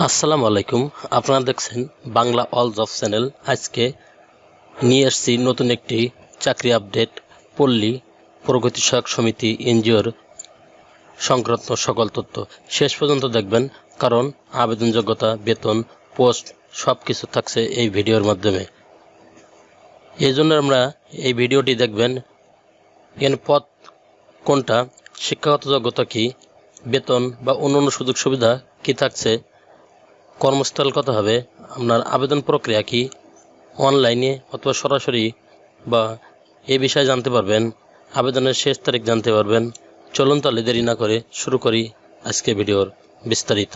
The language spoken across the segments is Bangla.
আসসালামু আলাইকুম। আপনারা দেখছেন বাংলা অল জব চ্যানেল। আজকে নিয়ে এসেছি নতুন একটি চাকরি আপডেট। পল্লী প্রগতি সহায়ক সমিতি এনজিওর সংক্রান্ত সকল তথ্য শেষ পর্যন্ত দেখবেন, কারণ আবেদন যোগ্যতা, বেতন, পোস্ট সব কিছু থাকছে এই ভিডিওর মাধ্যমে। এই জন্য আমরা এই ভিডিওটি দেখবেন। এখানে পদ কোনটা, শিক্ষাগত যোগ্যতা কি, বেতন বা অন্যান্য সুযোগ সুবিধা কি থাকছে, কর্মস্থল কত হবে, আপনার আবেদন প্রক্রিয়া কি, অনলাইনে অথবা সরাসরি বা এ বিষয়ে জানতে পারবেন, আবেদনের শেষ তারিখ জানতে পারবেন। চলুন তাহলে দেরি না করে শুরু করি আজকে ভিডিওর বিস্তারিত।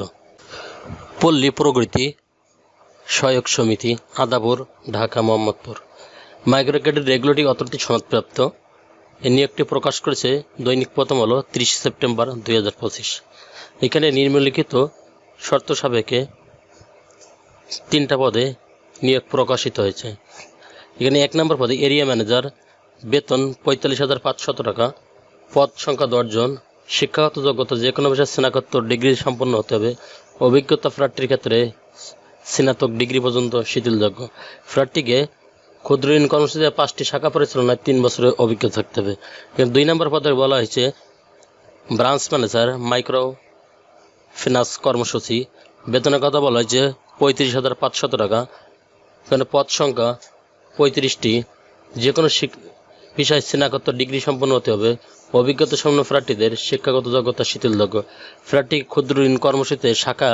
পল্লী Pragati Sahayak Samiti, Adapur, Dhaka, Mohammadpur. Migrated regulatory authority সনদপ্রাপ্ত। এই নিয়োগটি প্রকাশ করেছে দৈনিক প্রথম আলো 30 সেপ্টেম্বর 2025। এখানে নিম্নলিখিত শর্ত সাপেক্ষে 3টা পদে নিয়োগ প্রকাশিত হয়েছে। এখানে 1 নম্বর পদে এরিয়া ম্যানেজার, বেতন 45,500 টাকা, পদ সংখ্যা 10 জন। শিক্ষাগত যোগ্যতা যে কোনো বিষয়ে স্নাতকোত্তর ডিগ্রি সম্পন্ন হতে হবে। অভিজ্ঞতা প্রার্থীর ক্ষেত্রে স্নাতক ডিগ্রি পর্যন্ত শিথিলযোগ্য। প্রার্থীকে ক্ষুদ্র ঋণ কর্মসূচিতে 5টি শাখা পরিচালনায় 3 বছরের অভিজ্ঞতা থাকতে হবে। 2 নম্বর পদে বলা হয়েছে ব্রাঞ্চ ম্যানেজার, মাইক্রো ফিন্যান্স কর্মসূচি। বেতনের কথা বলা হয়েছে 35,500 টাকা। এখানে পদ সংখ্যা 35টি। যে কোনো বিষয়ে স্নাতকোত্তর ডিগ্রি সম্পন্ন হতে হবে। অভিজ্ঞতা সম্পন্ন প্রার্থীদের শিক্ষাগত যোগ্যতা শিথিলযোগ্য। প্রার্থী ক্ষুদ্র ঋণ কর্মসূচিতে শাখা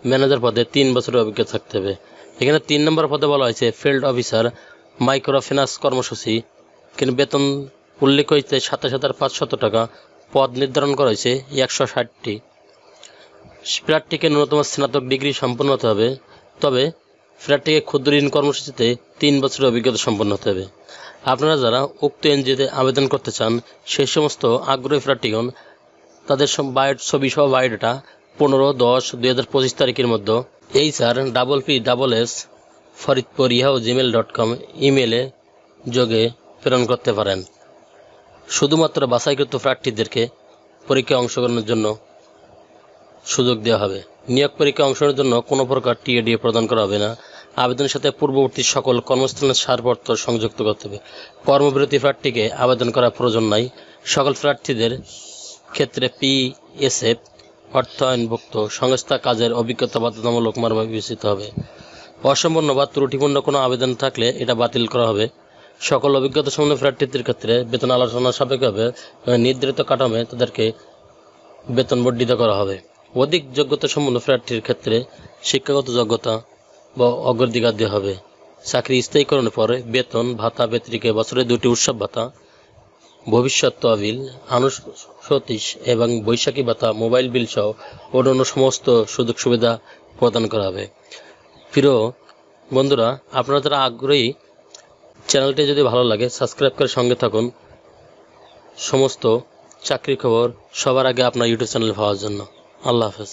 ম্যানেজার পদে 3 বছরের অভিজ্ঞতা থাকতে হবে। এখানে 3 নম্বর পদে বলা হয়েছে ফিল্ড অফিসার, মাইক্রো ফিন্যান্স কর্মসূচি। কিন্তু বেতন উল্লেখ হয়েছে 27,500 টাকা। পদ নির্ধারণ করা হয়েছে 160টি। প্রার্থীকে ন্যূনতম স্নাতক ডিগ্রি সম্পন্ন হতে হবে। তবে প্রার্থীকে ক্ষুদ্র ঋণ কর্মসূচিতে 3 বছরের অভিজ্ঞতা সম্পন্ন হতে হবে। আপনারা যারা উক্ত এনজিওতে আবেদন করতে চান, সেই সমস্ত আগ্রহী প্রার্থীগণ তাদের ছবি সহ বায়োডাটা 15/10/2025 তারিখের মধ্যে hrss@ফরিদপুর@gmail.com ইমেলে যোগে প্রেরণ করতে পারেন। শুধুমাত্র বাছাইকৃত প্রার্থীদেরকে পরীক্ষায় অংশগ্রহণের জন্য সুযোগ দেওয়া হবে। নিয়োগ পরীক্ষায় অংশগ্রহণের জন্য কোনো প্রকার টিএডিএ প্রদান করা হবে না। আবেদনের সাথে পূর্ববর্তী সকল কর্মস্থলের ছাড়পত্র সংযুক্ত করতে হবে। কর্মবিরতি প্রার্থীকে আবেদন করার প্রয়োজন নাই। সকল প্রার্থীদের ক্ষেত্রে পিএসএফ অর্থায়নভুক্ত সংস্থা কাজের অভিজ্ঞতা বাধ্যতামূলক মর্মে বিবেচিত হবে। অসম্পূর্ণ বা ত্রুটিপূর্ণ কোনো আবেদন থাকলে এটা বাতিল করা হবে। সকল অভিজ্ঞতা সম্পন্ন প্রার্থীদের ক্ষেত্রে বেতন আলোচনা সাপেক্ষভাবে নির্ধারিত কাঠামোয় তাদেরকে বেতন বর্ধিত করা হবে। অধিক যোগ্যতা সম্পন্ন প্রার্থীর ক্ষেত্রে শিক্ষাগত যোগ্যতা বা অগ্রাধিকার দেওয়া হবে। চাকরি স্থায়ীকরণের পরে বেতন ভাতা ব্যতিরেকে বছরে 2টি উৎসব ভাতা, ভবিষ্যৎ তহবিল, আনুষঙ্গিক এবং বৈশাখী ভাতা, মোবাইল বিল সহ অন্যান্য সমস্ত সুযোগ সুবিধা প্রদান করা হবে। প্রিয় বন্ধুরা, আপনারা যারা আগ্রহী, চ্যানেলটি যদি ভালো লাগে সাবস্ক্রাইব করে সঙ্গে থাকুন সমস্ত চাকরি খবর সবার আগে আপনার ইউটিউব চ্যানেল পাওয়ার জন্য। আল্লাহ হাফেজ।